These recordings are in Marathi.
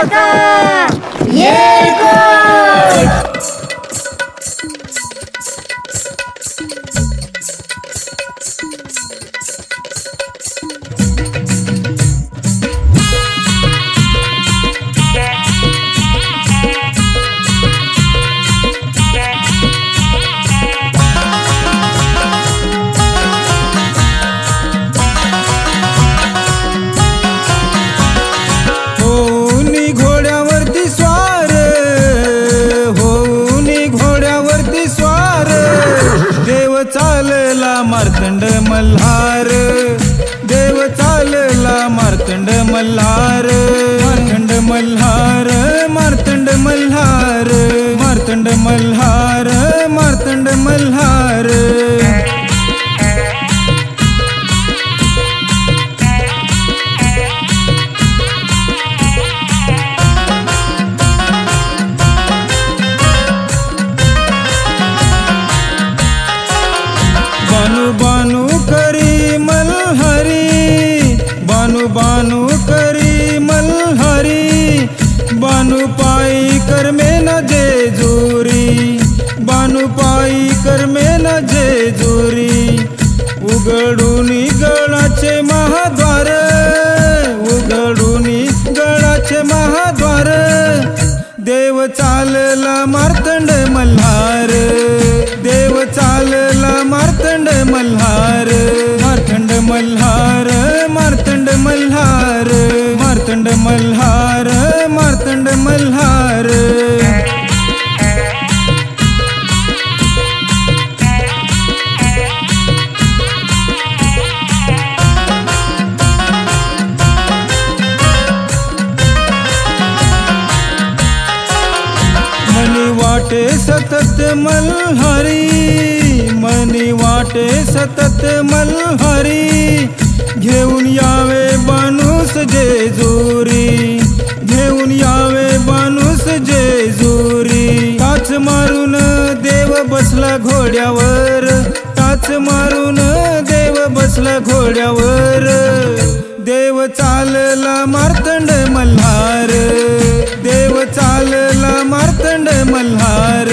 काका येळकोट। मार्तंड मल्हार देव चालला मार्तंड मल्हार मार्तंड मल्हार मार्तंड मल्हार मार्तंड मल्हार मार्तंड मल्हार। बानू करी मल्हारी बानू बानू करी मल्हारी बानू पाई कर में न जेजुरी बानू पाई कर में न जेजुरी। उघडूनी गळाचे महाद्वार उघडूनी गळाचे महाद्वार देव चालला मार्तंड मल्हार देव चालला मार्तंड मल्हार मार्तंड मल्हार मार्तंड मल्हार मार्तंड मल्हार मार्तंड मल्हार। मनी वाटे सतत मल्हारी मनी वाटे सतत मल्हारी घेऊन यावे बानूस जेजुरी घेऊन यावे बानूस जेजुरी। टाच मारून देव बसला घोड्यावर टाच मारून देव बसला घोड्यावर देव चालला मार्तंड मल्हार देव चालला मार्तंड मल्हार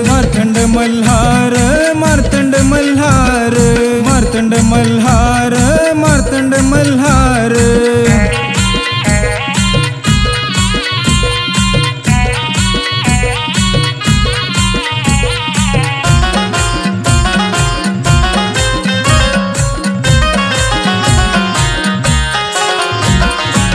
मार्तंड मल्हार मार्तंड मल्हार मार्तंड मल्हार मार्तंड मल्हार।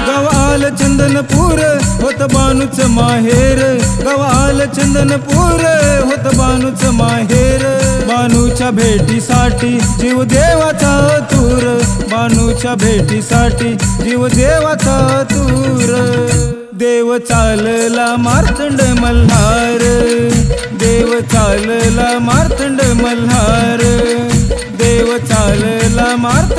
गवाल चंदनपूर होत बानूच माहेर गवाल चंदनपूर होत बानूच माहेर। बानूच्या भेटीसाठी जीव देवाचा तूर बानूच्या भेटीसाठी जीव देवाचा तूर। देव चालला मार्तंड मल्हार देव चालला मार्तंड मल्हार देव चालला मार्तंड